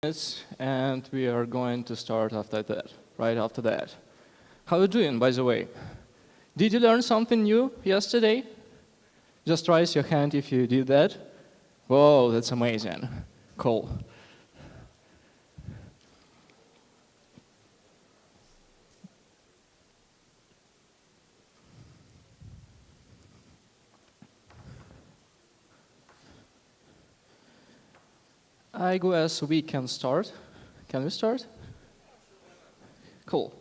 minutes, and we are going to start after that, right after that. How are you doing, by the way? Did you learn something new yesterday? Just raise your hand if you did that. Whoa, that's amazing. Cool. I guess we can start. Can we start? Cool.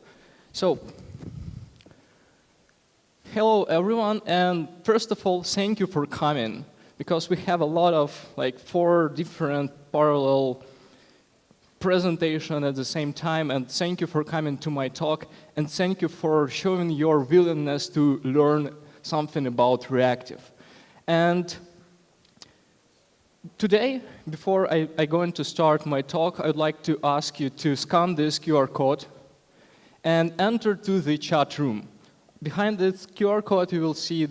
So, hello everyone, and first of all, thank you for coming, because we have a lot of, 4 different parallel presentations at the same time, and thank you for coming to my talk, and thank you for showing your willingness to learn something about Reactive. And today, before I go into start my talk, I'd like to ask you to scan this QR code and enter to the chat room. Behind this QR code, you will see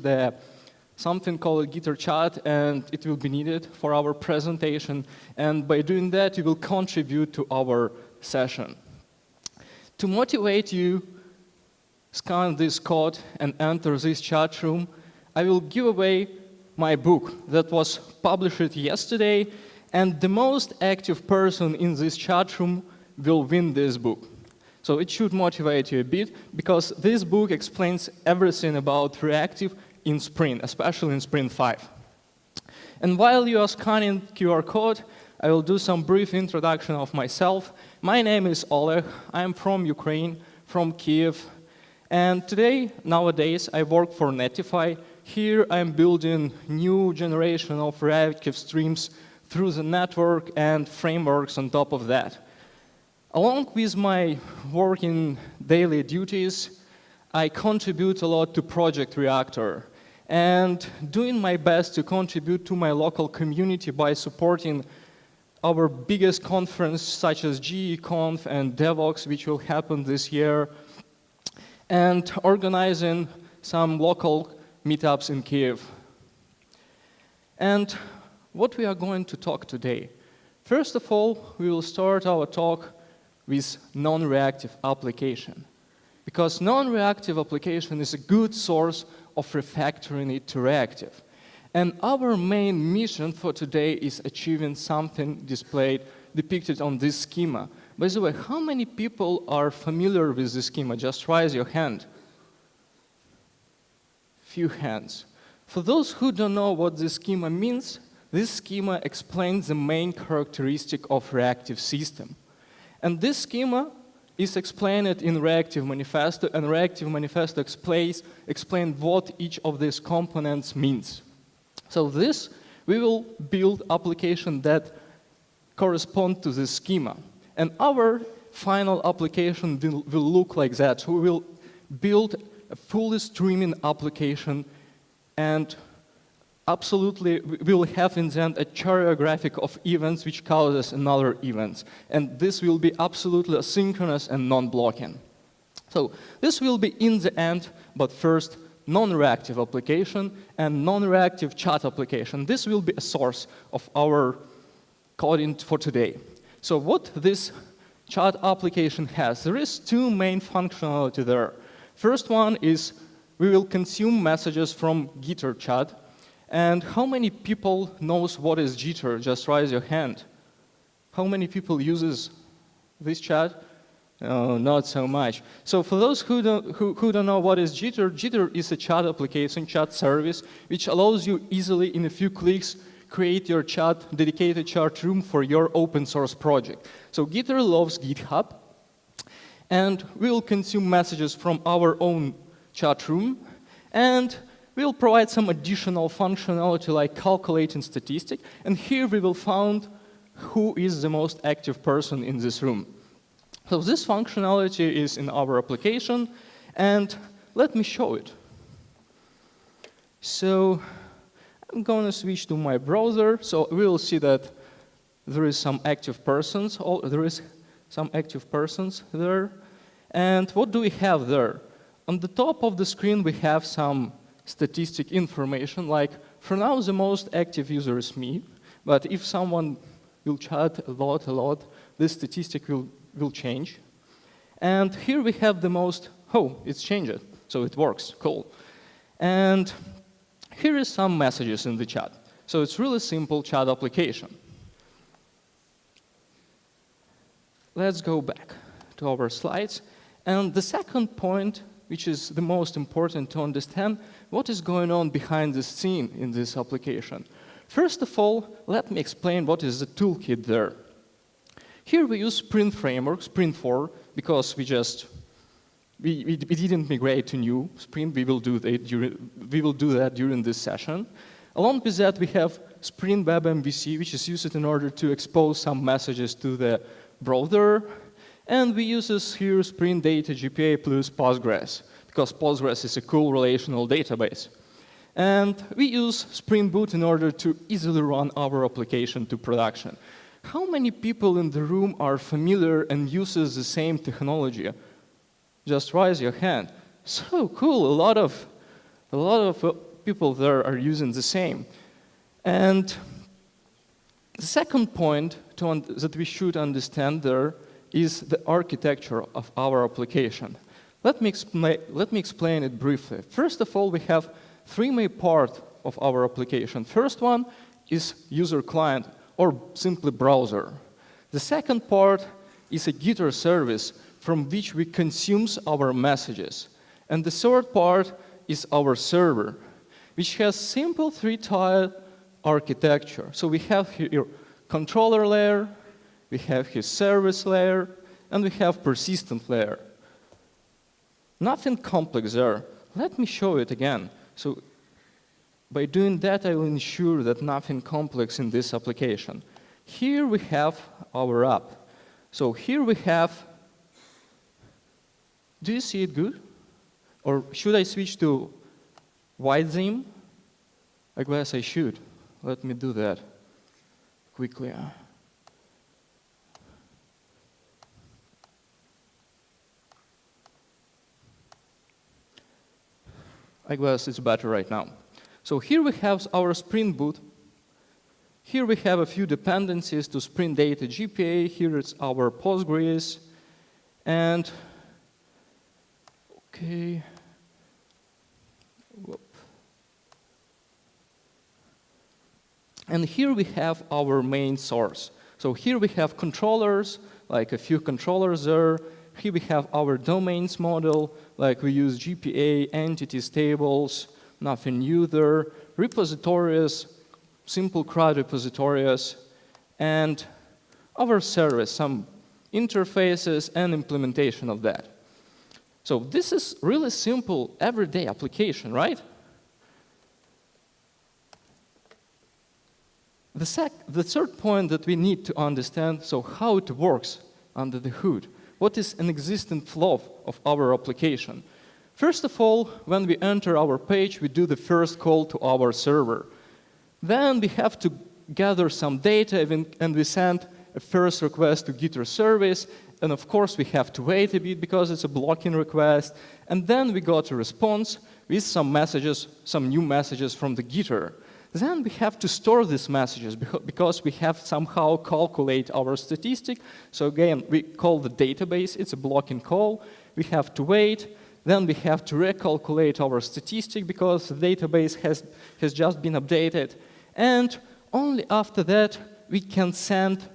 something called Gitter chat, and it will be needed for our presentation. And by doing that, you will contribute to our session. To motivate you, scan this code and enter this chat room. I will give away my book that was published yesterday, and the most active person in this chat room will win this book. So it should motivate you a bit, because this book explains everything about Reactive in Sprint, especially in Sprint 5. And while you are scanning QR code, I will do some brief introduction of myself. My name is Oleh. I am from Ukraine, from Kiev. And today, nowadays, I work for Netify. Here I'm building new generation of reactive streams through the network and frameworks on top of that. Along with my work in daily duties, I contribute a lot to Project Reactor, and doing my best to contribute to my local community by supporting our biggest conference such as GEConf and DevOps, which will happen this year, and organizing some local meetups in Kiev. And what we are going to talk today. First of all, we will start our talk with non-reactive application, because non-reactive application is a good source of refactoring it to reactive. And our main mission for today is achieving something depicted on this schema. By the way, how many people are familiar with this schema? Just raise your hand. Few hands. For those who don't know what this schema means, this schema explains the main characteristic of reactive system. And this schema is explained in Reactive Manifesto, and Reactive Manifesto explains what each of these components means. So we will build application that correspond to this schema. And our final application will look like that. We will build a fully streaming application, and absolutely we will have in the end a choreographic of events which causes another events. And this will be absolutely asynchronous and non-blocking. So this will be in the end, but first non-reactive application and non-reactive chat application. This will be a source of our coding for today. So what this chat application has, there is 2 main functionality there. First one is we will consume messages from Gitter chat. And how many people knows what is Gitter? Just raise your hand. How many people uses this chat? Not so much. So for those who don't know what is Gitter, Gitter is a chat application, chat service, which allows you easily in a few clicks create your dedicated chat room for your open source project. So Gitter loves GitHub, and we'll consume messages from our own chat room, and we'll provide some additional functionality like calculating statistic, and here we will find who is the most active person in this room. So this functionality is in our application, and let me show it. So I'm going to switch to my browser, so we will see that there is some active persons. There. And what do we have there? On the top of the screen, we have some statistic information, like for now the most active user is me, but if someone will chat a lot, this statistic will change. And here we have the most, oh, it's changed, so it works, cool. And here is some messages in the chat. So it's really simple chat application. Let's go back to our slides. And the second point, which is the most important to understand, what is going on behind the scene in this application. First of all, let me explain what is the toolkit there. Here we use Spring Framework, Spring 4, because we didn't migrate to new Spring. We will do that during this session. Along with that, we have Spring Web MVC, which is used in order to expose some messages to the browser. And we use here Spring Data GPA plus Postgres, because Postgres is a cool relational database. And we use Spring Boot in order to easily run our application to production. How many people in the room are familiar and uses the same technology? Just raise your hand. So cool, a lot of people there are using the same. And the second point that we should understand there is the architecture of our application. Let me explain it briefly. First of all, we have three main parts of our application. First one is user client, or simply browser. The second part is a Gitter service from which we consume our messages. And the third part is our server, which has simple three-tier architecture. So we have here controller layer, we have here service layer, and we have persistent layer. Nothing complex there. Let me show it again. So by doing that, I will ensure that nothing complex in this application. Here we have our app. So here we have, do you see it good? Or should I switch to wide zoom? I guess I should. Let me do that quickly. I guess it's better right now. So here we have our Spring Boot. Here we have a few dependencies to Spring Data GPA. Here it's our Postgres. And, okay. Whoop. And here we have our main source. So here we have controllers, like a few controllers there. Here we have our domains model, like we use GPA, entities, tables, nothing new there. Repositories, simple CRUD repositories, and our service, some interfaces and implementation of that. So this is really simple everyday application, right? The third point that we need to understand, so how it works under the hood. What is an existing flow of our application? First of all, when we enter our page, we do the first call to our server. Then we have to gather some data, and we send a first request to Gitter service. And of course, we have to wait a bit because it's a blocking request. And then we got a response with some messages, some new messages from the Gitter. Then we have to store these messages because we have somehow calculate our statistic. So again, we call the database. It's a blocking call. We have to wait. Then we have to recalculate our statistic because the database has just been updated. And only after that, we can send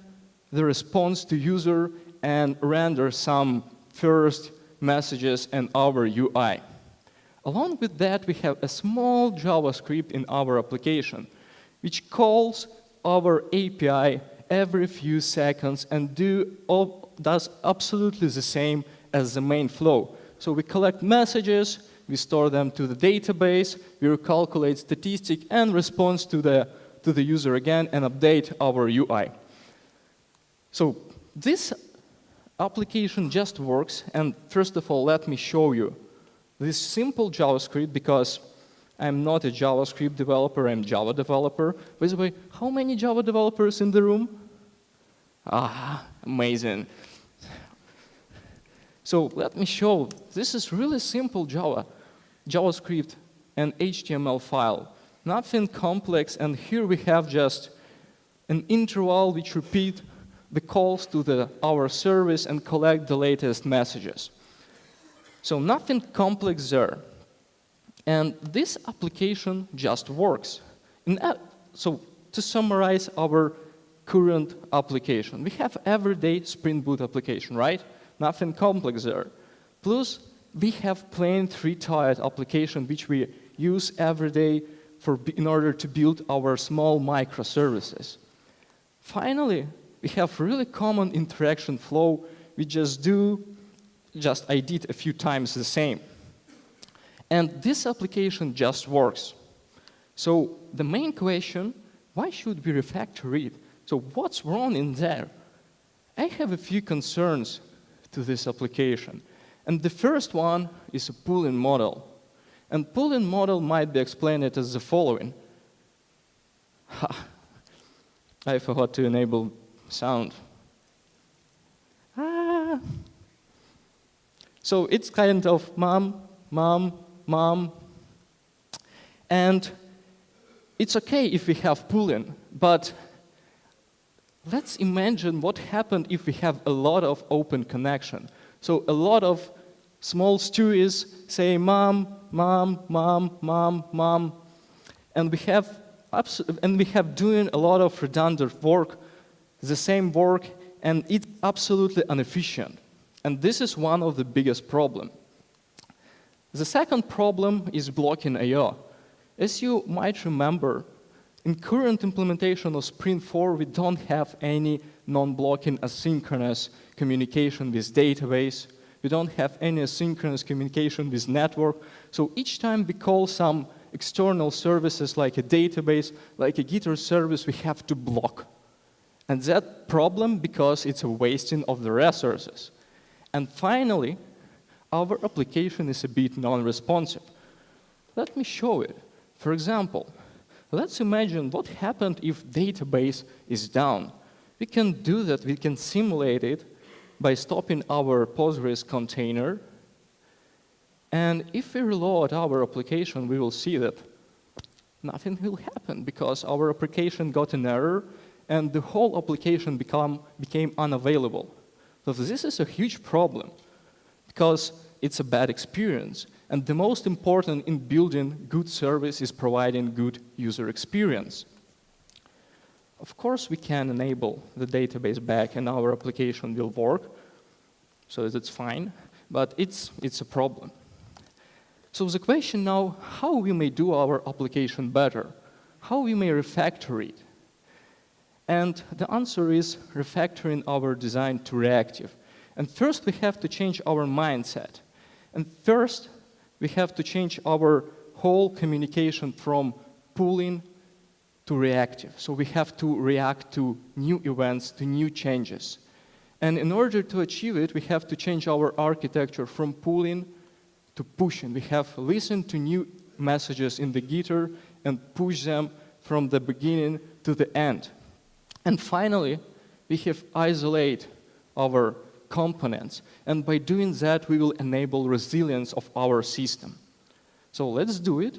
the response to user and render some first messages in our UI. Along with that, we have a small JavaScript in our application, which calls our API every few seconds and does absolutely the same as the main flow. So we collect messages, we store them to the database, we recalculate statistic and response to the user again and update our UI. So this application just works, and first of all, let me show you this simple JavaScript, because I'm not a JavaScript developer, I'm a Java developer. By the way, how many Java developers in the room? Ah, amazing. So let me show, this is really simple JavaScript and HTML file. Nothing complex, and here we have just an interval which repeats the calls to our service and collect the latest messages. So nothing complex there. And this application just works. So to summarize our current application, we have everyday Spring Boot application, right? Nothing complex there. Plus, we have plain three-tiered application which we use every day in order to build our small microservices. Finally, we have really common interaction flow. We I did a few times the same. And this application just works. So the main question, why should we refactor it? So what's wrong in there? I have a few concerns to this application. And the first one is a pooling model. And pooling model might be explained as the following. I forgot to enable sound. So it's kind of mom, mom, mom. And it's okay if we have pooling, but let's imagine what happened if we have a lot of open connection. So a lot of small stewies say mom, mom, mom, mom, mom, and we have doing a lot of redundant work, the same work, and it's absolutely inefficient. And this is one of the biggest problems. The second problem is blocking I/O. As you might remember, in current implementation of Spring 4, we don't have any non-blocking asynchronous communication with database. We don't have any asynchronous communication with network. So each time we call some external services like a database, like a Gitter service, we have to block. And that problem because it's a wasting of the resources. And finally, our application is a bit non-responsive. Let me show it. For example, let's imagine what happened if database is down. We can do that, we can simulate it by stopping our Postgres container. And if we reload our application, we will see that nothing will happen because our application got an error and the whole application became unavailable. So this is a huge problem because it's a bad experience. And the most important in building good service is providing good user experience. Of course, we can enable the database back and our application will work, so that's fine, but it's a problem. So the question now, how we may do our application better? How we may refactor it? And the answer is refactoring our design to reactive. And first, we have to change our mindset. And first, we have to change our whole communication from pooling to reactive. So we have to react to new events, to new changes. And in order to achieve it, we have to change our architecture from pooling to pushing. We have to listen to new messages in the Gitter and push them from the beginning to the end. And finally, we have isolate our components. And by doing that, we will enable resilience of our system. So let's do it.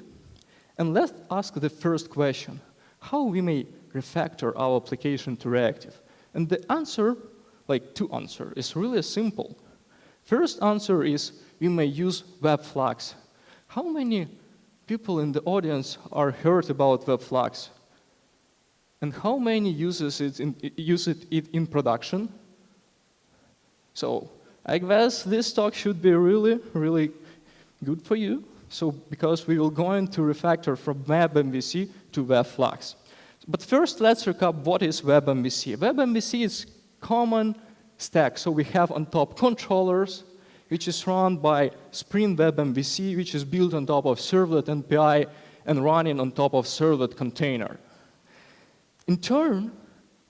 And let's ask the first question. How we may refactor our application to reactive? And the answer, like two answers, is really simple. First answer is we may use webflags. How many people in the audience are heard about webflags? And how many use it in production? So I guess this talk should be really, really good for you. So because we will go into refactor from WebMVC to webflags. But first, let's recap what is WebMVC. WebMVC is common stack. So we have on top controllers, which is run by Spring WebMVC, which is built on top of servlet NPI and running on top of servlet container. In turn,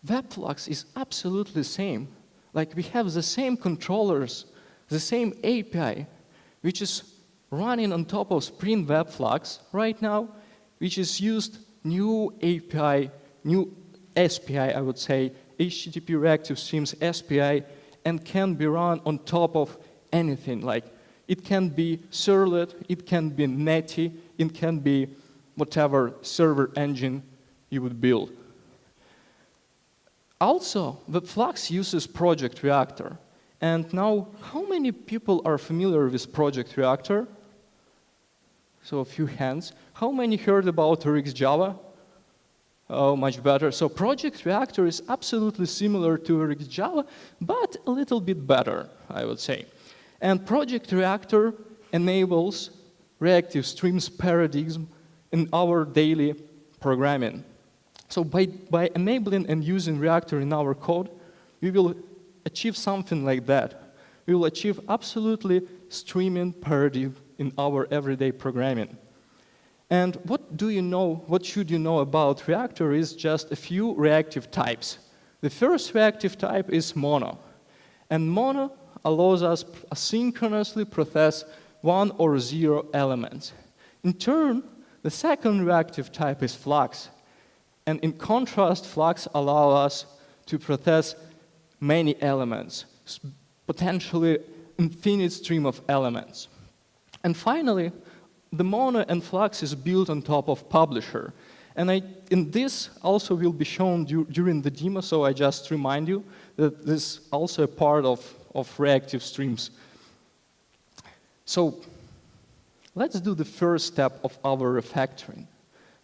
webflags is absolutely the same. Like we have the same controllers, the same API, which is running on top of Spring webflags right now, which is used new API, new SPI, I would say, HTTP Reactive Streams SPI, and can be run on top of anything. Like it can be servlet, it can be netty, it can be whatever server engine you would build. Also, Webflux uses Project Reactor. And now, how many people are familiar with Project Reactor? So a few hands. How many heard about RxJava? Oh, much better. So Project Reactor is absolutely similar to RxJava, but a little bit better, I would say. And Project Reactor enables reactive streams paradigm in our daily programming. So by enabling and using Reactor in our code, we will achieve something like that. We will achieve absolutely streaming paradigm in our everyday programming. And what should you know about Reactor is just a few reactive types. The first reactive type is mono. And mono allows us asynchronously process 1 or 0 elements. In turn, the second reactive type is flux. And in contrast, flux allows us to process many elements, potentially infinite stream of elements. And finally, the mono and flux is built on top of publisher. And in this also will be shown during the demo, so I just remind you that this is also a part of reactive streams. So let's do the first step of our refactoring.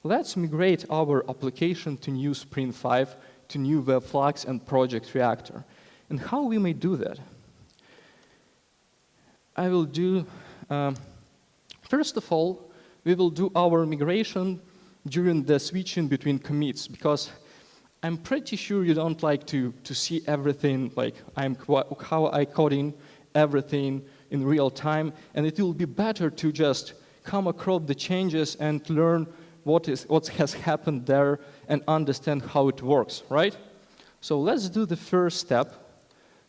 Let's migrate our application to new Spring 5, to new Webflux and Project Reactor. And how we may do that? I will do, first of all, we will do our migration during the switching between commits, because I'm pretty sure you don't like to see everything, like how I coding everything in real time, and it will be better to just come across the changes and learn what has happened there and understand how it works, right? So let's do the first step.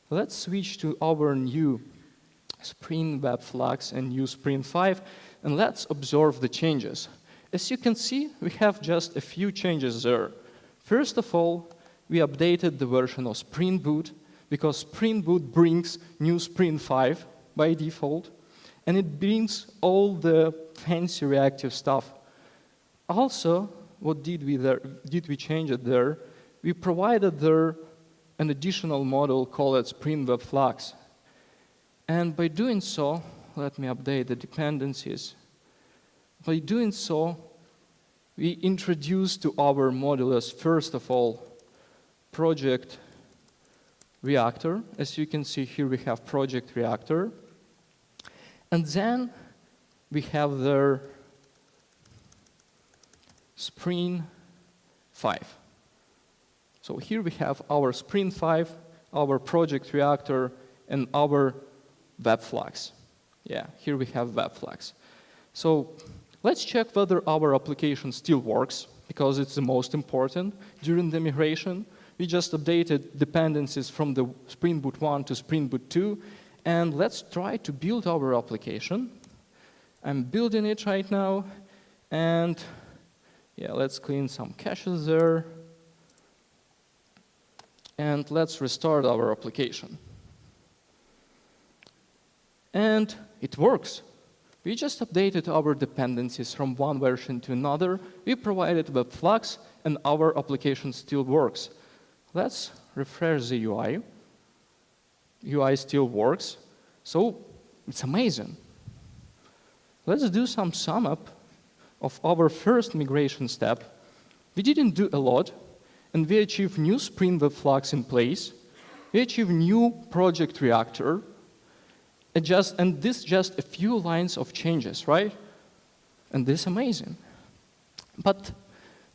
Let's switch to our new Spring Webflux and new Spring 5, and let's observe the changes. As you can see, we have just a few changes there. First of all, we updated the version of Spring Boot, because Spring Boot brings new Spring 5 by default, and it brings all the fancy reactive stuff. Also, what did we change it there? We provided there an additional model called Spring Webflux. And by doing so, let me update the dependencies. By doing so, we introduced to our modulus, first of all, Project Reactor. As you can see here, we have Project Reactor. And then we have their Spring 5. So here we have our Spring 5, our Project Reactor, and our Webflux. Yeah, here we have Webflux. So let's check whether our application still works, because it's the most important. During the migration, we just updated dependencies from the Spring Boot 1 to Spring Boot 2, and let's try to build our application. I'm building it right now, and yeah, let's clean some caches there, and let's restart our application. And it works. We just updated our dependencies from one version to another. We provided Webflux, and our application still works. Let's refresh the UI. UI still works. So it's amazing. Let's do some sum up of our first migration step. We didn't do a lot, and we achieved new Spring Webflux in place. We achieved new Project Reactor. And this just a few lines of changes, right? And this is amazing. But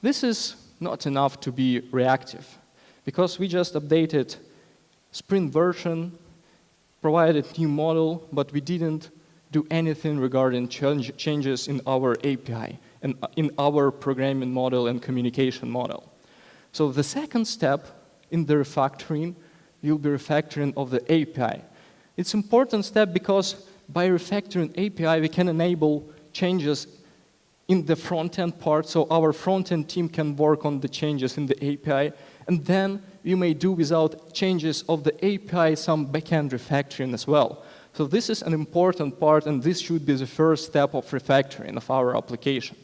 this is not enough to be reactive, because we just updated Spring version, provided new model, but we didn't do anything regarding changes in our API and in our programming model and communication model. So the second step in the refactoring will be refactoring of the API. It's an important step because by refactoring API, we can enable changes in the front-end part, so our front-end team can work on the changes in the API, and then you may do without changes of the API some back-end refactoring as well. So this is an important part, and this should be the first step of refactoring of our application.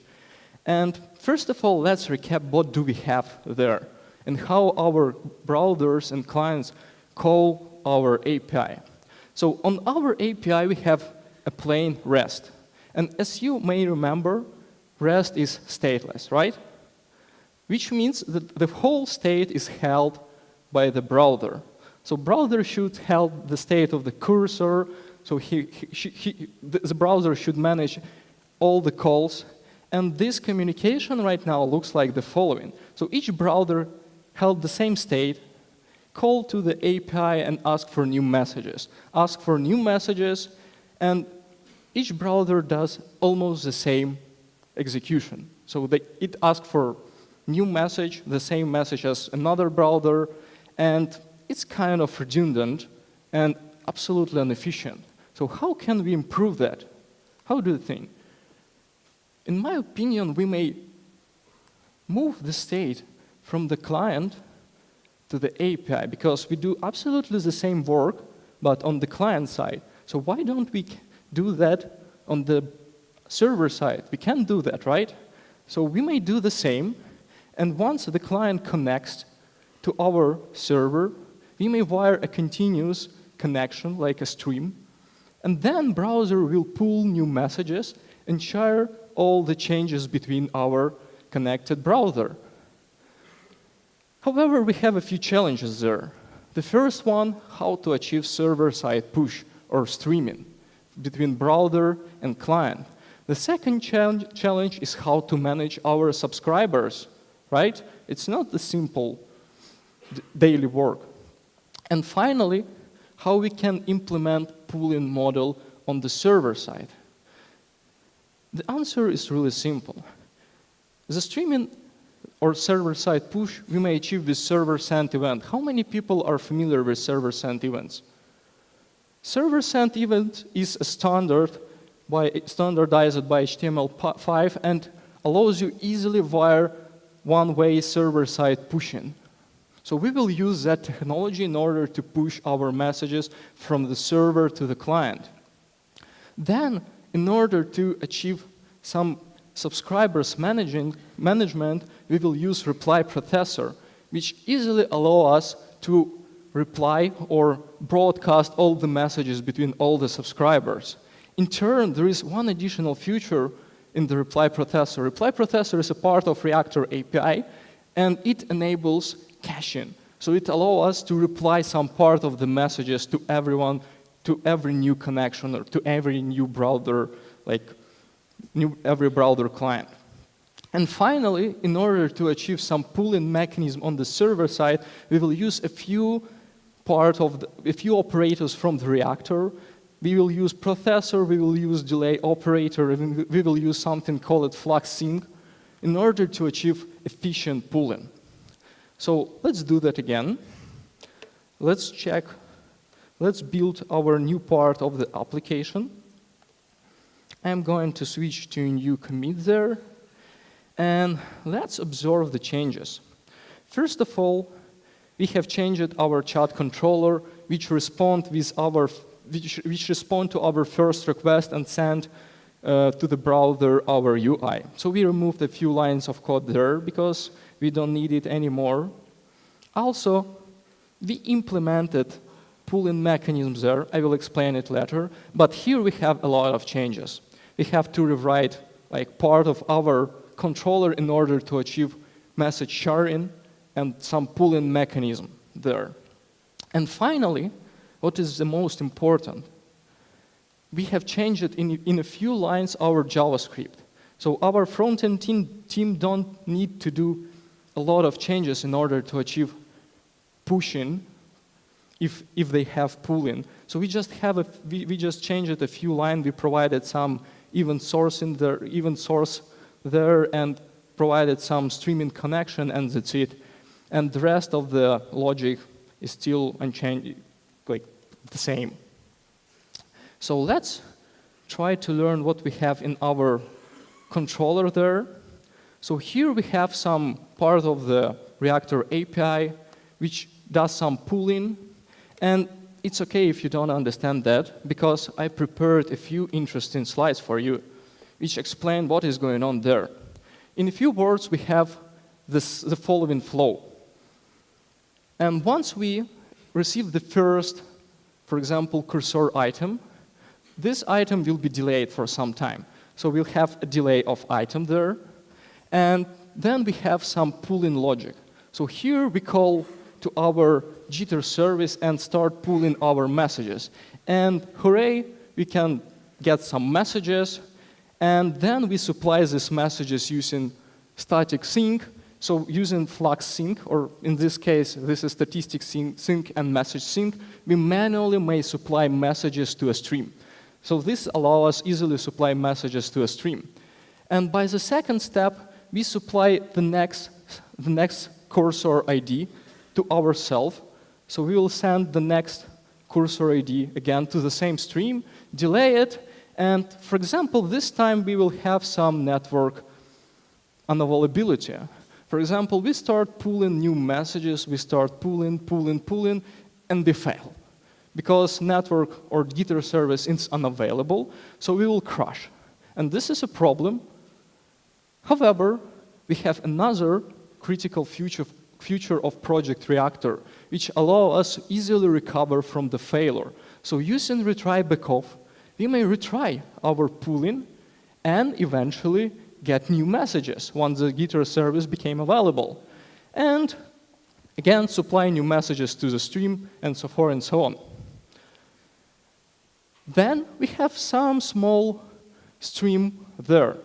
And first of all, let's recap what do we have there. and how our browsers and clients call our API. So on our API, we have a plain REST. And as you may remember, REST is stateless, right? Which means that the whole state is held by the browser. So browser should hold the state of the cursor, so the browser should manage all the calls. And this communication right now looks like the following. So each browser held the same state, call to the API and ask for new messages. Ask for new messages, and each browser does almost the same execution. So it asks for new message, the same message as another browser, and it's kind of redundant and absolutely inefficient. So how can we improve that? How do you think? In my opinion, we may move the state from the client to the API, because we do absolutely the same work, but on the client side. So why don't we do that on the server side? We can do that, right? So we may do the same, and once the client connects to our server, we may wire a continuous connection, like a stream, and then browser will pull new messages and share all the changes between our connected browser. However, we have a few challenges there. The first one, how to achieve server-side push or streaming between browser and client. The second challenge is how to manage our subscribers, right? It's not the simple daily work. And finally, how we can implement pooling model on the server side. The answer is really simple. The streaming or server-side push we may achieve with server-sent event. How many people are familiar with server-sent events? Server-sent event is a standardized by HTML5 and allows you easily wire one-way server-side pushing. So we will use that technology in order to push our messages from the server to the client. Then, in order to achieve some subscribers management, we will use reply processor, which easily allow us to reply or broadcast all the messages between all the subscribers. In turn, there is one additional feature in the reply processor. Reply processor is a part of Reactor API, and it enables caching. So it allows us to reply some part of the messages to everyone, to every new connection, or to every new browser, like every browser client. And finally, in order to achieve some pooling mechanism on the server side, we will use a few operators from the Reactor. We will use processor, we will use delay operator, and we will use something called flux sync in order to achieve efficient pooling. So let's do that again. Let's build our new part of the application. I'm going to switch to a new commit there, and let's observe the changes. First of all, we have changed our chat controller, which respond to our first request and send to the browser our UI. So we removed a few lines of code there because we don't need it anymore. Also, we implemented pooling mechanisms there. I will explain it later. But here we have a lot of changes. We have to rewrite part of our controller in order to achieve message sharing and some pooling mechanism there. And finally, what is the most important, we have changed in a few lines our JavaScript. So our front-end team don't need to do a lot of changes in order to achieve pushing if they have pooling. So we just changed a few lines. We provided some event source there and provided some streaming connection, and that's it. And the rest of the logic is still unchanged, like the same. So let's try to learn what we have in our controller there. So here we have some part of the Reactor API, which does some pooling. And it's okay if you don't understand that, because I prepared a few interesting slides for you, which explain what is going on there. In a few words, we have the following flow. And once we receive the first, for example, cursor item, this item will be delayed for some time. So we'll have a delay of item there. And then we have some pull-in logic. So here we call to our jitter service and start pulling our messages. And hooray, we can get some messages. And then we supply these messages using static sync. So using flux sync, or in this case, this is statistic sync and message sync, we manually may supply messages to a stream. So this allows us easily supply messages to a stream. And by the second step, we supply the next cursor ID to ourselves. So we will send the next cursor ID again to the same stream, delay it, and for example, this time we will have some network unavailability. For example, we start pulling new messages, we start pulling, and we fail. Because network or jitter service is unavailable, so we will crash. And this is a problem. However, we have another critical feature of Project Reactor, which allows us to easily recover from the failure. So using retry backoff, we may retry our pooling and eventually get new messages once the jitter service became available. And again, supply new messages to the stream and so forth and so on. Then we have some small stream there.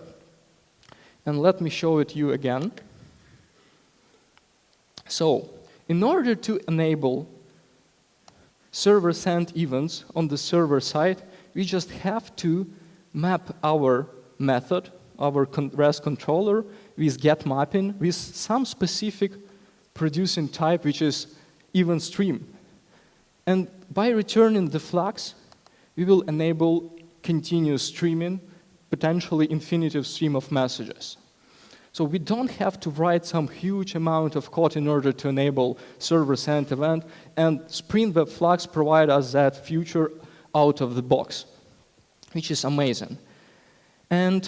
And let me show it you again. So, in order to enable server send events on the server side, we just have to map our method, our REST controller, with get mapping, with some specific producing type, which is event stream. And by returning the flux, we will enable continuous streaming, potentially infinitive stream of messages. So we don't have to write some huge amount of code in order to enable server send event, and Spring Web Flux provide us that feature out of the box, which is amazing. And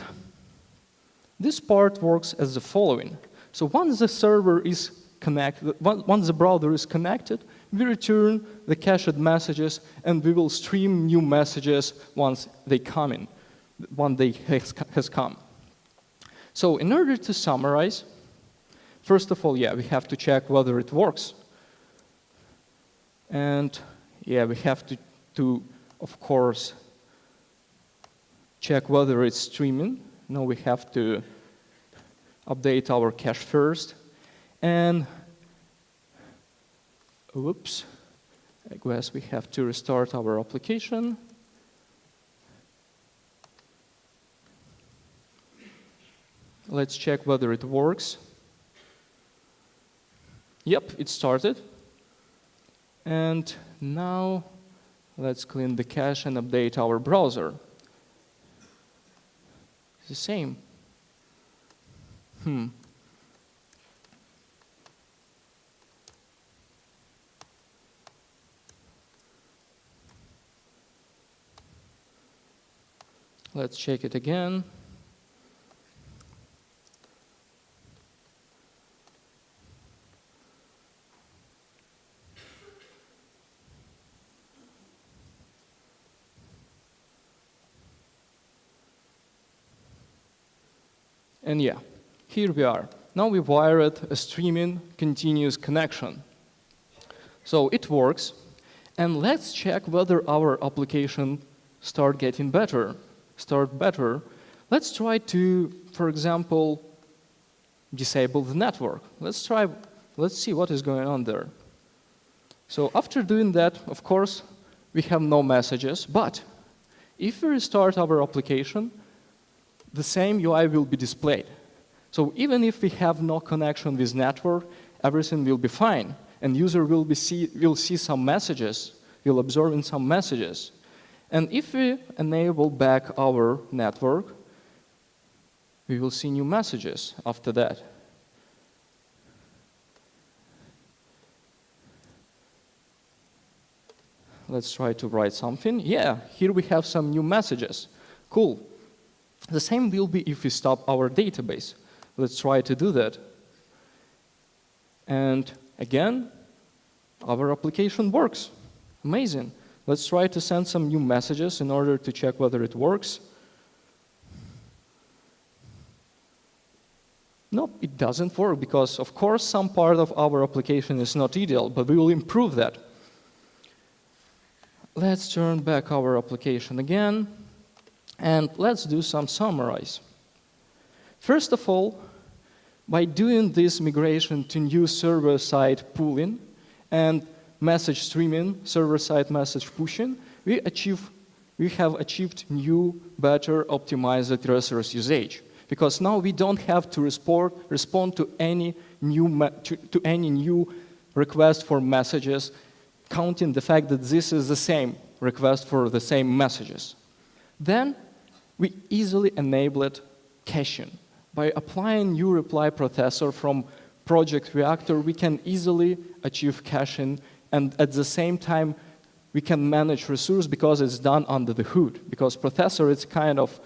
this part works as the following. So once the server is connected, once the browser is connected, we return the cached messages, and we will stream new messages once they come in, once they has come. So in order to summarize, first of all, yeah, we have to check whether it works. And yeah, we have to of course, check whether it's streaming. Now we have to update our cache first. And whoops, I guess we have to restart our application. Let's check whether it works. Yep, it started. And now let's clean the cache and update our browser. It's the same. Let's check it again. And yeah, here we are. Now we wired a streaming continuous connection. So it works. And let's check whether our application start better. Let's try to, for example, disable the network. Let's see what is going on there. So after doing that, of course, we have no messages. But if we restart our application, the same UI will be displayed. So even if we have no connection with network, everything will be fine. And user will see some messages, will observe some messages. And if we enable back our network, we will see new messages after that. Let's try to write something. Yeah, here we have some new messages. Cool. The same will be if we stop our database. Let's try to do that. And again, our application works. Amazing. Let's try to send some new messages in order to check whether it works. Nope, it doesn't work because, of course, some part of our application is not ideal, but we will improve that. Let's turn back our application again, and let's do some summarize. First of all, by doing this migration to new server-side pooling and message streaming, server-side message pushing, we have achieved new, better optimized resource usage. Because now we don't have to respond to any new request for messages, counting the fact that this is the same request for the same messages. Then we easily enabled caching. By applying new reply processor from Project Reactor, we can easily achieve caching, and at the same time, we can manage resource because it's done under the hood. Because processor is kind of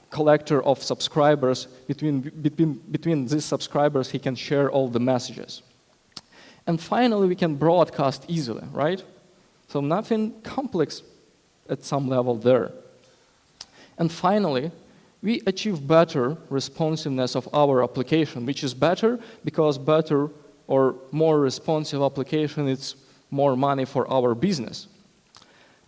collector of subscribers. Between these subscribers, he can share all the messages. And finally, we can broadcast easily, right? So nothing complex at some level there. And finally, we achieve better responsiveness of our application, which is better because better or more responsive application, it's more money for our business.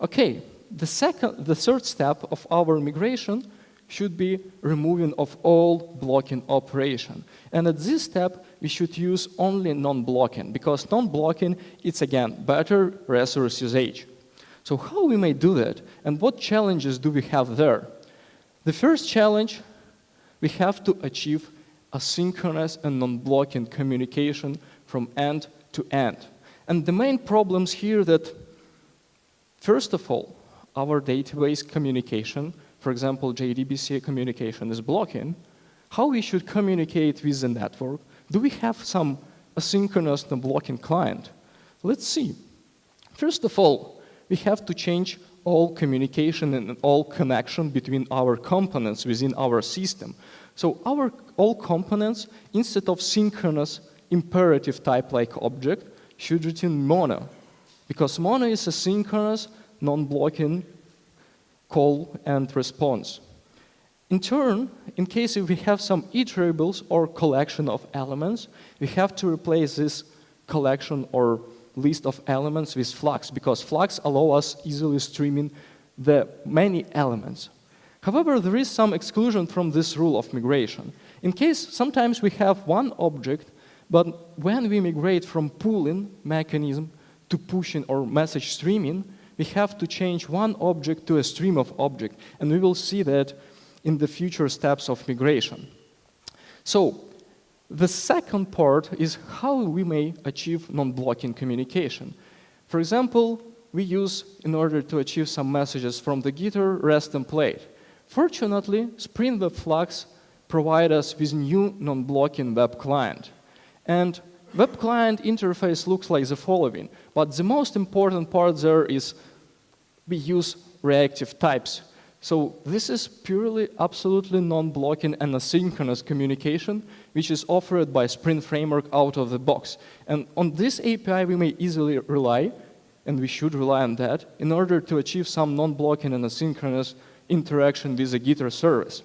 Okay, the third step of our migration should be removing of all blocking operation. And at this step, we should use only non-blocking, because non-blocking, it's again, better resource usage. So how we may do that, and what challenges do we have there? The first challenge, we have to achieve asynchronous and non-blocking communication from end to end. And the main problems here that, first of all, our database communication, for example, JDBC communication is blocking. How we should communicate with the network? Do we have some asynchronous non-blocking client? Let's see. First of all, we have to change all communication and all connection between our components within our system. So all components, instead of synchronous imperative type like object, should return mono, because mono is a synchronous non-blocking call and response. In turn, in case if we have some iterables or collection of elements, we have to replace this collection or list of elements with flux, because flux allow us easily streaming the many elements. However, there is some exclusion from this rule of migration. In case sometimes we have one object, but when we migrate from pooling mechanism to pushing or message streaming, we have to change one object to a stream of objects, and we will see that in the future steps of migration. So the second part is how we may achieve non-blocking communication. For example, we use, in order to achieve some messages from the Gitter REST template. Fortunately, Spring Web Flux provide us with new non-blocking web client. And web client interface looks like the following, but the most important part there is we use reactive types. So this is purely, absolutely non-blocking and asynchronous communication, which is offered by Spring Framework out of the box. And on this API, we may easily rely, and we should rely on that, in order to achieve some non-blocking and asynchronous interaction with the Gitter service.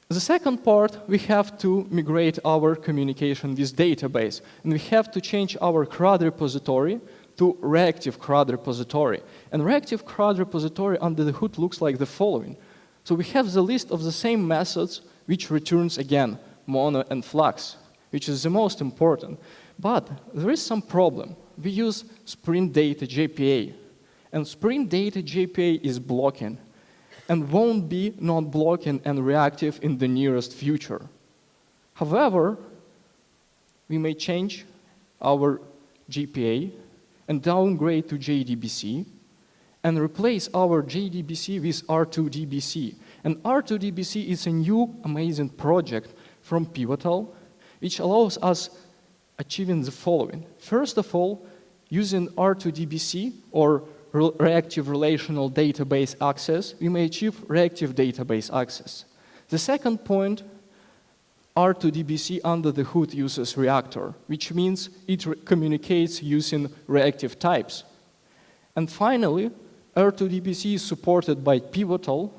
The second part, we have to migrate our communication with database, and we have to change our CRUD repository to reactive CRUD repository. And reactive CRUD repository under the hood looks like the following. So we have the list of the same methods which returns again mono and flux, which is the most important. But there is some problem. We use Spring Data JPA, and Spring Data JPA is blocking and won't be non-blocking and reactive in the nearest future. However, we may change our JPA and downgrade to JDBC, and replace our JDBC with R2DBC. And R2DBC is a new amazing project from Pivotal, which allows us achieving the following. First of all, using R2DBC, or reactive relational database access, we may achieve reactive database access. The second point, R2DBC under the hood uses Reactor, which means it communicates using reactive types. And finally, R2DBC is supported by Pivotal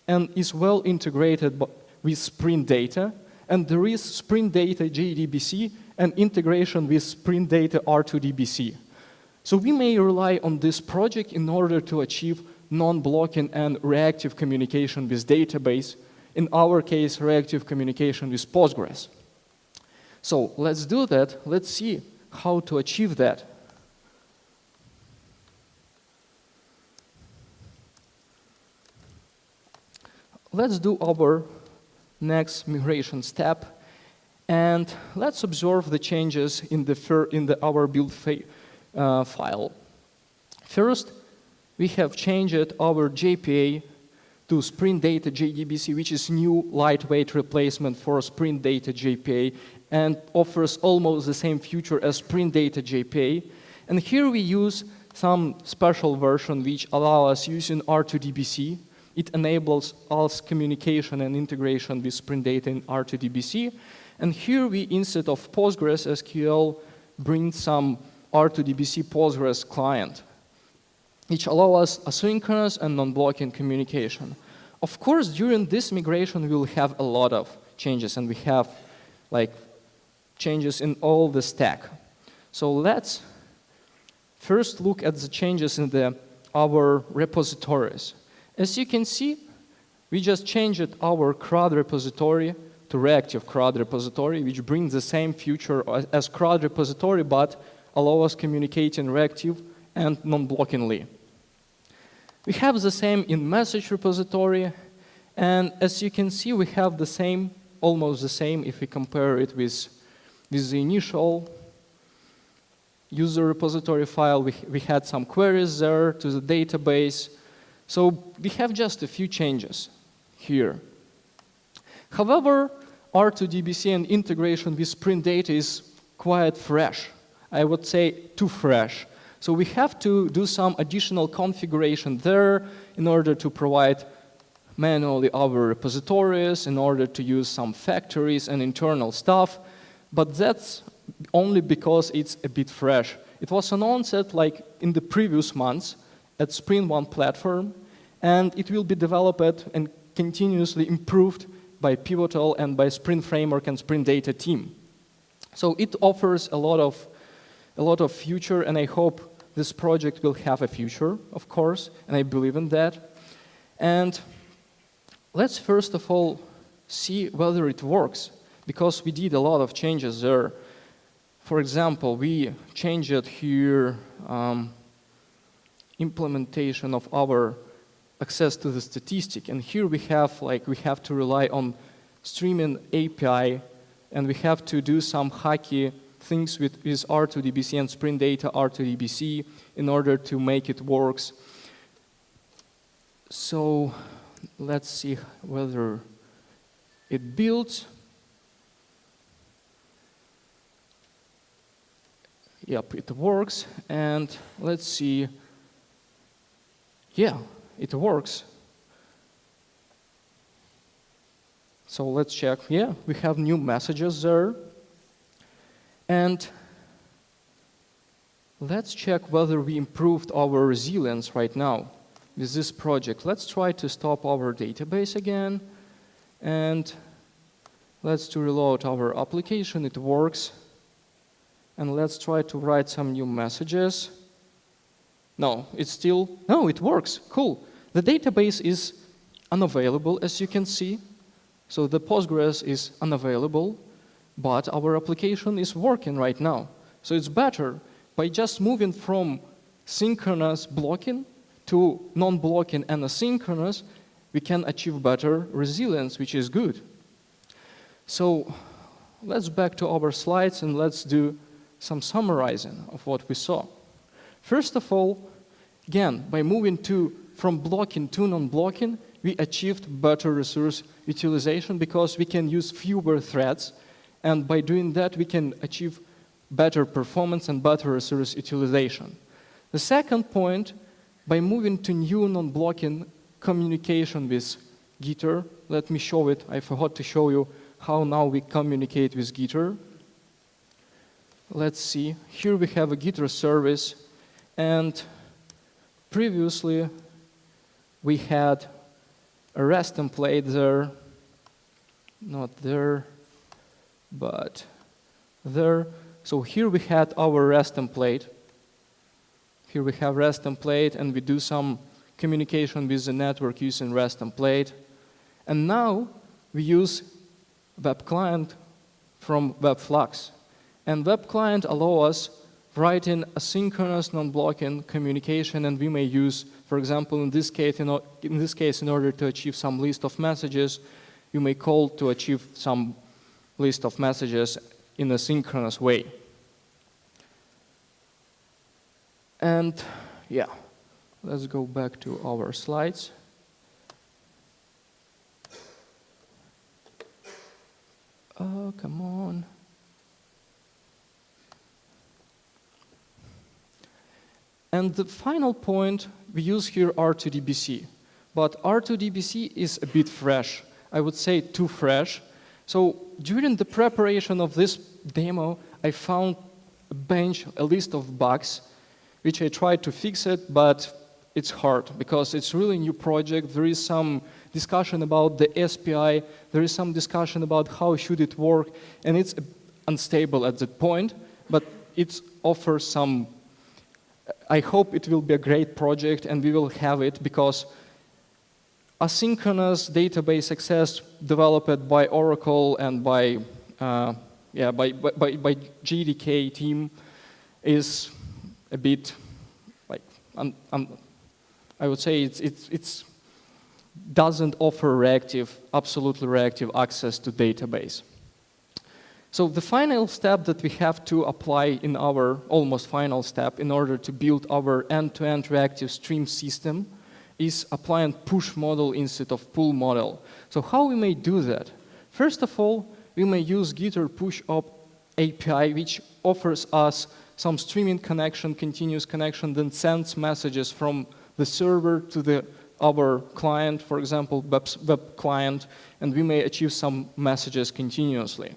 and is well integrated with Sprint Data, and there is Sprint Data JDBC and integration with Sprint Data R2DBC. So we may rely on this project in order to achieve non-blocking and reactive communication with database, in our case, reactive communication with Postgres. So let's do that. Let's see how to achieve that. Let's do our next migration step, and let's observe the changes in our build file. First, we have changed our JPA to Sprint Data JDBC, which is new lightweight replacement for Sprint Data JPA and offers almost the same feature as Sprint Data JPA. And here we use some special version which allow us using R2DBC. It enables us communication and integration with Sprint Data in R2DBC. And here we, instead of Postgres SQL, bring some R2DBC Postgres client, which allow us asynchronous and non-blocking communication. Of course, during this migration, we will have a lot of changes, and we have changes in all the stack. So let's first look at the changes in our repositories. As you can see, we just changed our CRUD repository to reactive CRUD repository, which brings the same feature as CRUD repository, but allow us communicating reactive and non-blockingly. We have the same in message repository, and as you can see, we have the same, almost the same, if we compare it with the initial user repository file. We had some queries there to the database. So we have just a few changes here. However, R2DBC and integration with Sprint Data is quite fresh. I would say too fresh. So we have to do some additional configuration there in order to provide manually our repositories, in order to use some factories and internal stuff. But that's only because it's a bit fresh. It was announced in the previous months at Sprint 1 platform, and it will be developed and continuously improved by Pivotal and by Sprint Framework and Sprint Data team. So it offers a lot of future, and I hope this project will have a future, of course, and I believe in that. And let's first of all see whether it works, because we did a lot of changes there. For example, we changed here implementation of our access to the statistic, and here we have to rely on streaming API, and we have to do some hacky things with R2DBC and Sprint Data R2DBC in order to make it works. So let's see whether it builds. Yep, it works, and let's see. Yeah, it works. So let's check. Yeah, we have new messages there. And let's check whether we improved our resilience right now with this project. Let's try to stop our database again. And let's to reload our application. It works. And let's try to write some new messages. No, it works. Cool. The database is unavailable, as you can see. So the Postgres is unavailable, but our application is working right now. So it's better by just moving from synchronous blocking to non-blocking and asynchronous, we can achieve better resilience, which is good. So let's back to our slides and let's do some summarizing of what we saw. First of all, again, by moving from blocking to non-blocking, we achieved better resource utilization because we can use fewer threads, and by doing that, we can achieve better performance and better resource utilization. The second point, by moving to new non-blocking communication with Gitter, let me show it. I forgot to show you how now we communicate with Gitter. Let's see. Here we have a Gitter service, and previously we had a REST template there, not there, but there. So here we had our REST template. Here we have REST template, and we do some communication with the network using REST template. And now we use web client from Webflux. And web client allows us writing asynchronous non-blocking communication, and we may use, for example, in this case, in order to achieve some list of messages, you may call to achieve some list of messages in a synchronous way. And yeah, let's go back to our slides. Oh, come on. And the final point, we use here R2DBC. But R2DBC is a bit fresh. I would say too fresh. So during the preparation of this demo, I found a list of bugs, which I tried to fix it, but it's hard because it's really a new project. There is some discussion about the SPI. There is some discussion about how should it work, and it's unstable at that point, but it offers some. I hope it will be a great project, and we will have it because asynchronous database access developed by Oracle and by JDK team is a bit like I would say it's doesn't offer absolutely reactive access to database. So the final step that we have to apply in our almost final step in order to build our end-to-end reactive stream system is applying push model instead of pull model. So how we may do that? First of all, we may use Gitter push up API, which offers us some streaming connection, continuous connection, then sends messages from the server to our client, for example, web client, and we may achieve some messages continuously.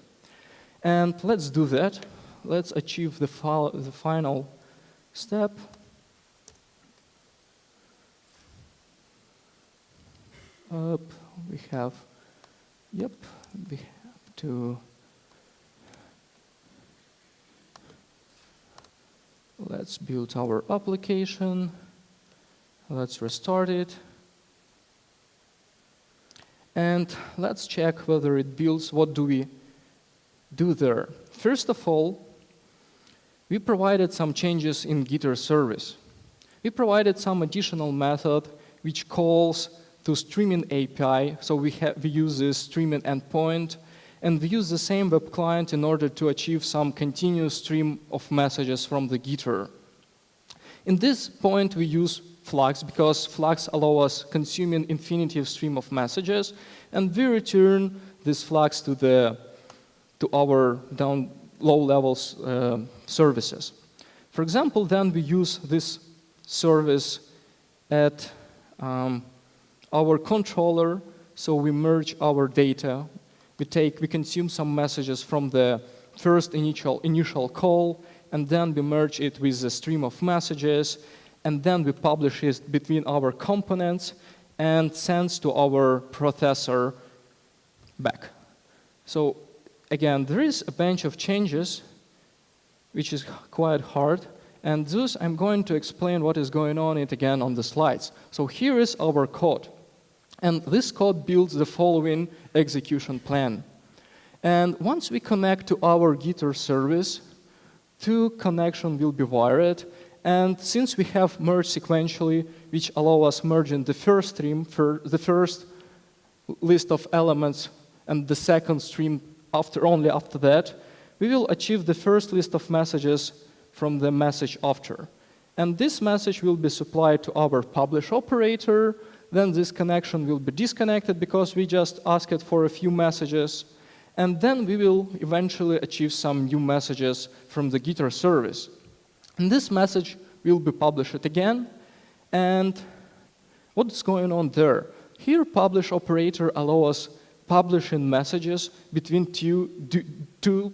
And let's do that. Let's achieve the final step. We have to, let's build our application. Let's restart it. And let's check whether it builds. What do we do there? First of all, we provided some changes in Gitter service. We provided some additional method which calls to streaming API. So we use this streaming endpoint, and we use the same web client in order to achieve some continuous stream of messages from the Gitter. In this point, we use Flux because Flux allows us consuming infinitive stream of messages, and we return this Flux to our low-level services. For example, then we use this service at our controller, so we merge our data. We consume some messages from the first initial call, and then we merge it with the stream of messages, and then we publish it between our components and sends to our processor back. So again, there is a bunch of changes, which is quite hard, and thus I'm going to explain what is going on again on the slides. So here is our code, and this code builds the following execution plan. And once we connect to our Gitter service, two connections will be wired, and since we have merged sequentially, which allow us merging the first stream for the first list of elements and the second stream only after that, we will achieve the first list of messages from the message after. And this message will be supplied to our publish operator. Then this connection will be disconnected because we just asked for a few messages. And then we will eventually achieve some new messages from the Gitter service. And this message will be published again. And what's going on there? Here, publish operator allows us publishing messages between two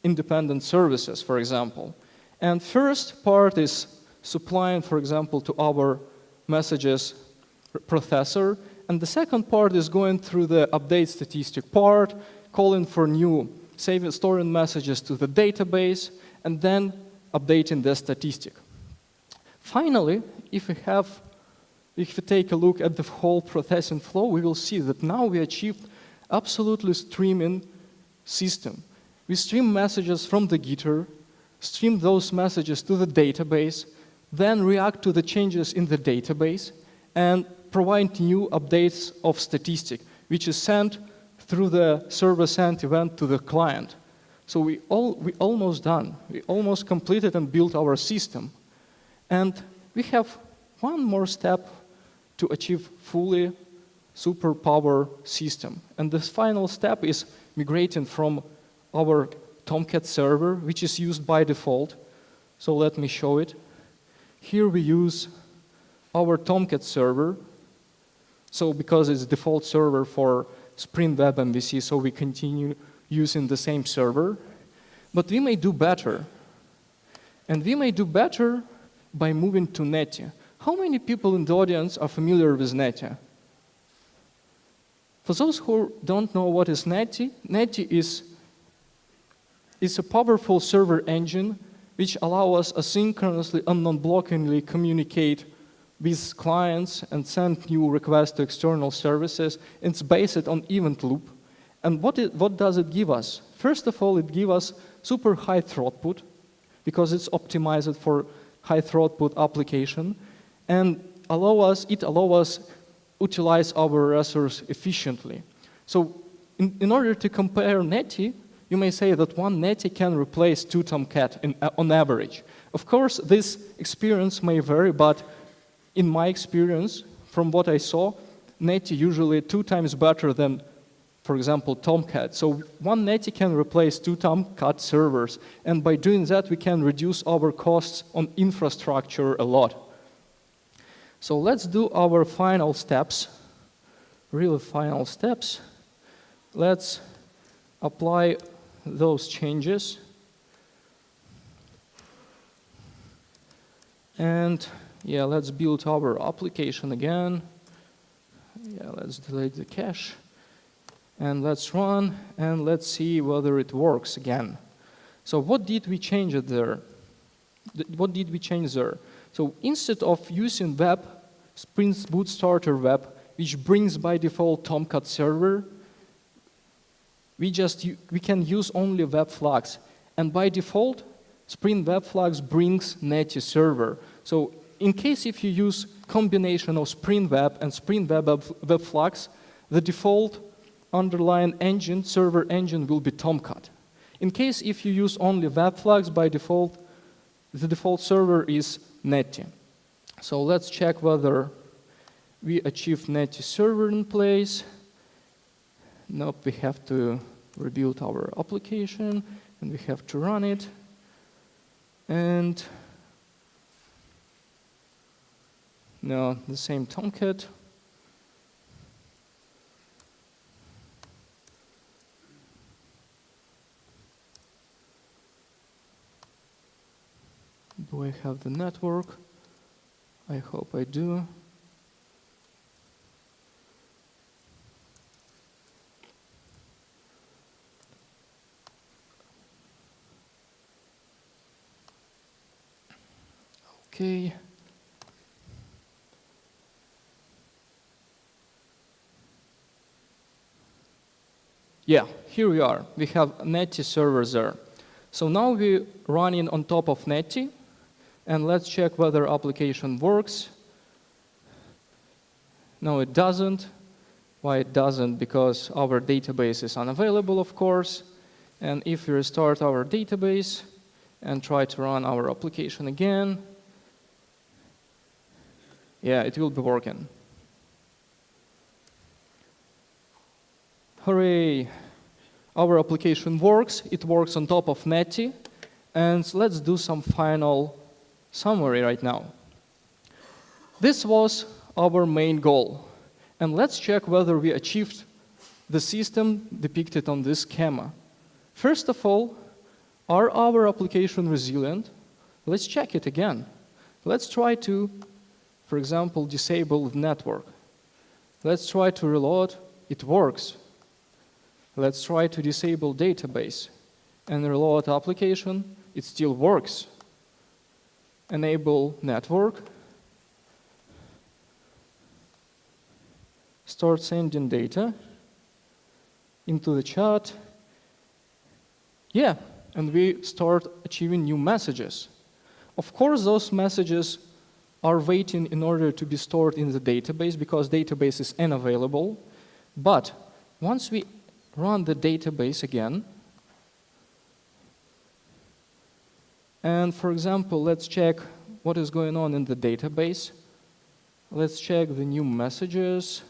independent services, for example. And first part is supplying, for example, to our messages processor. And the second part is going through the update statistic part, calling for new storing messages to the database, and then updating the statistic. Finally, if we take a look at the whole processing flow, we will see that now we achieved absolutely streaming system. We stream messages from the Gitter, stream those messages to the database, then react to the changes in the database, and provide new updates of statistic, which is sent through the server sent event to the client. So we almost done. We almost completed and built our system. And we have one more step to achieve fully superpower system. And this final step is migrating from our Tomcat server, which is used by default. So let me show it. Here we use our Tomcat server. So because it's default server for Spring Web MVC, so we continue using the same server. But we may do better. And we may do better by moving to Netty. How many people in the audience are familiar with Netty? For those who don't know what is Netty, Netty is a powerful server engine which allows us asynchronously and non-blockingly communicate with clients and send new requests to external services. It's based on event loop. And what does it give us? First of all, it gives us super high throughput because it's optimized for high throughput application, and it allows us utilize our resource efficiently. So in order to compare Netty, you may say that one Netty can replace two Tomcat on average. Of course, this experience may vary, but in my experience, from what I saw, Netty usually 2 times better than, for example, Tomcat. So one Netty can replace 2 Tomcat servers, and by doing that, we can reduce our costs on infrastructure a lot. So let's do our final steps, really final steps. Let's apply those changes. And yeah, let's build our application again. Yeah, let's delete the cache. And let's run, and let's see whether it works again. So what did we change there? What did we change there? So instead of using web, Spring Boot Starter web, which brings by default Tomcat server, we can use only web flags. And by default, Spring Web Flags brings Netty server. So in case if you use combination of Spring Web and Spring Web Flags, the default underlying engine, server engine, will be Tomcat. In case if you use only web flags, by default, the default server is Netty. So let's check whether we achieved Netty server in place. Nope, we have to rebuild our application, and we have to run it. And no, the same Tomcat. Do I have the network? I hope I do. Okay. Yeah, here we are. We have Netty server there. So now we're running on top of Netty, and let's check whether application works. No, it doesn't. Why it doesn't? Because our database is unavailable, of course. And if we restart our database and try to run our application again, yeah, it will be working. Hooray! Our application works. It works on top of Netty. And let's do some final summary right now. This was our main goal. And let's check whether we achieved the system depicted on this schema. First of all, are our application resilient? Let's check it again. Let's try to, for example, disable the network. Let's try to reload. It works. Let's try to disable database and reload application. It still works. Enable network. Start sending data into the chat. Yeah, and we start achieving new messages. Of course, those messages are waiting in order to be stored in the database because database is unavailable. But once we run the database again, and for example, let's check what is going on in the database. Let's check the new messages.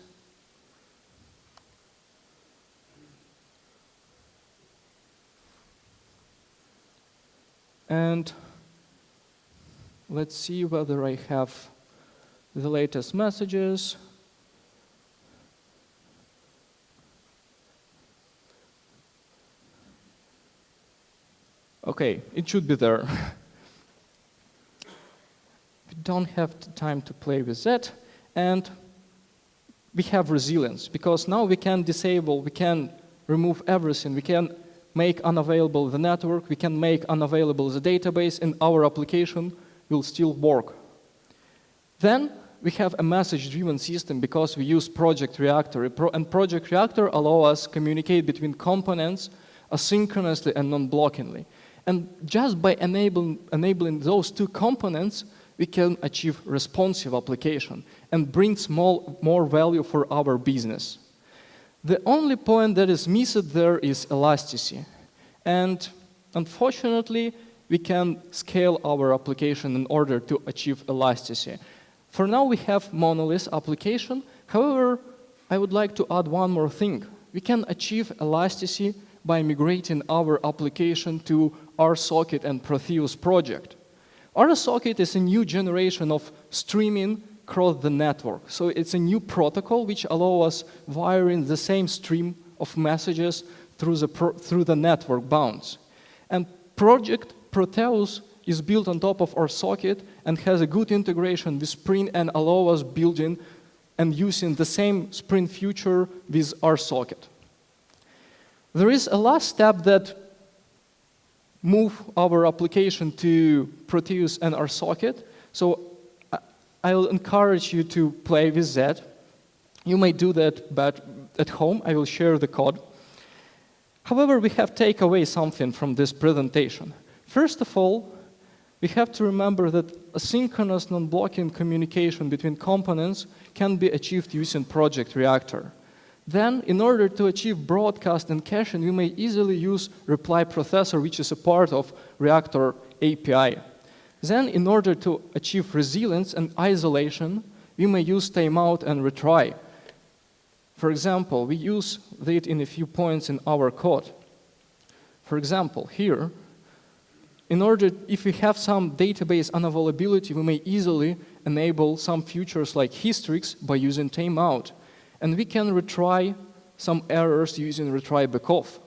And let's see whether I have the latest messages. Okay, it should be there. We don't have the time to play with that. And we have resilience, because now we can disable, we can remove everything. We can make unavailable the network, we can make unavailable the database, and our application will still work. Then we have a message-driven system because we use Project Reactor. And Project Reactor allows us to communicate between components asynchronously and non-blockingly. And just by enabling those two components, we can achieve responsive application and bring more value for our business. The only point that is missing there is elasticity. And unfortunately, we can scale our application in order to achieve elasticity. For now, we have monolith application. However, I would like to add one more thing. We can achieve elasticity by migrating our application to RSocket and Proteus project. RSocket is a new generation of streaming across the network. So it's a new protocol which allows us wiring the same stream of messages through the network bounds. And Project Proteus is built on top of RSocket and has a good integration with Spring and allows us building and using the same Spring feature with RSocket. There is a last step that move our application to Proteus and RSocket. So I will encourage you to play with that. You may do that but at home. I will share the code. However, we have to take away something from this presentation. First of all, we have to remember that asynchronous non-blocking communication between components can be achieved using Project Reactor. Then, in order to achieve broadcast and caching, we may easily use reply processor, which is a part of Reactor API. Then, in order to achieve resilience and isolation, we may use timeout and retry. For example, we use that in a few points in our code. For example, here, if we have some database unavailability, we may easily enable some features like histories by using timeout. And we can retry some errors using retry backoff.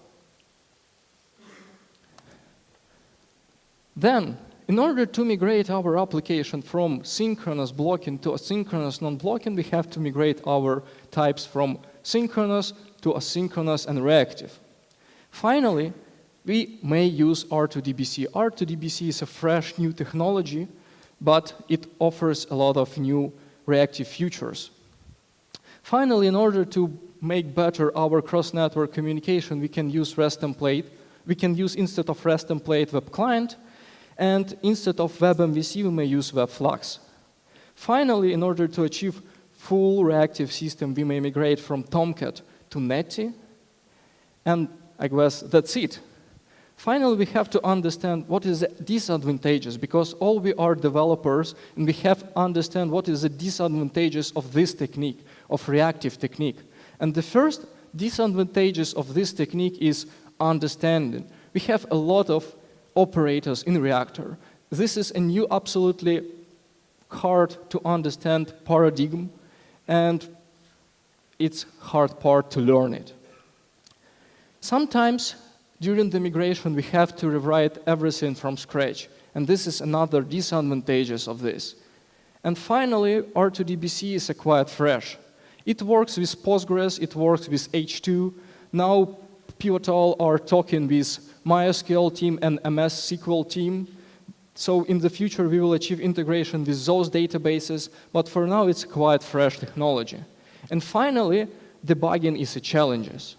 Then, in order to migrate our application from synchronous blocking to asynchronous non-blocking, we have to migrate our types from synchronous to asynchronous and reactive. Finally, we may use R2DBC. R2DBC is a fresh new technology, but it offers a lot of new reactive features. Finally, in order to make better our cross-network communication, we can use REST template. We can use, instead of REST template, web client, and instead of WebMVC, we may use WebFlux. Finally, in order to achieve full reactive system, we may migrate from Tomcat to Netty, and I guess that's it. Finally, we have to understand what is the disadvantages, because all we are developers, and we have to understand what is the disadvantages of this technique, of reactive technique. And the first disadvantages of this technique is understanding. We have a lot of operators in Reactor. This is a new, absolutely hard to understand paradigm, and it's hard part to learn it. Sometimes during the migration, we have to rewrite everything from scratch. And this is another disadvantage of this. And finally, R2DBC is quite fresh. It works with Postgres, it works with H2. Now, Pivotal are talking with MySQL team and MS SQL team. So in the future, we will achieve integration with those databases. But for now, it's quite fresh technology. And finally, debugging is a challenge.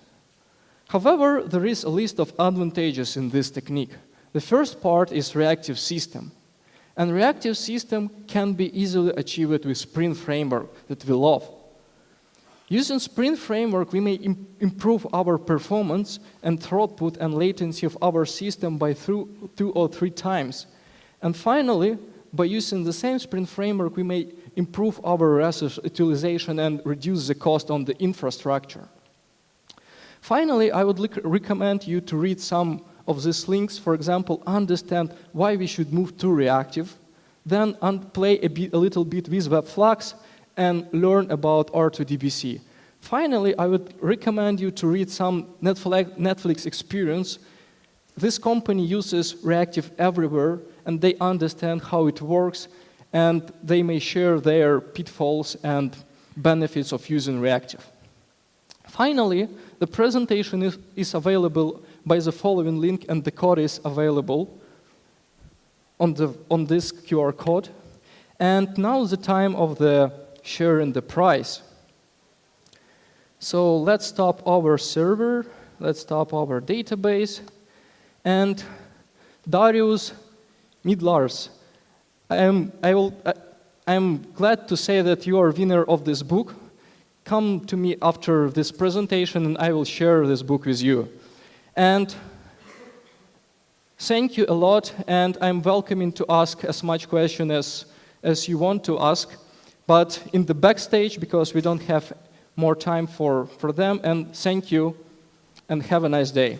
However, there is a list of advantages in this technique. The first part is reactive system. And reactive system can be easily achieved with Spring Framework that we love. Using Spring Framework, we may improve our performance and throughput and latency of our system by 2 or 3 times. And finally, by using the same Spring Framework, we may improve our resource utilization and reduce the cost on the infrastructure. Finally, I would recommend you to read some of these links. For example, understand why we should move to reactive, then play a little bit with Webflux, and learn about R2DBC. Finally, I would recommend you to read some Netflix experience. This company uses reactive everywhere, and they understand how it works, and they may share their pitfalls and benefits of using reactive. Finally, the presentation is available by the following link, and the code is available on this QR code. And now the time of the sharing the prize. So let's stop our server, let's stop our database, and Darius Midlars, I'm glad to say that you are winner of this book. Come to me after this presentation and I will share this book with you. And thank you a lot, and I'm welcoming to ask as much questions as you want to ask, but in the backstage, because we don't have more time for them. And thank you, and have a nice day.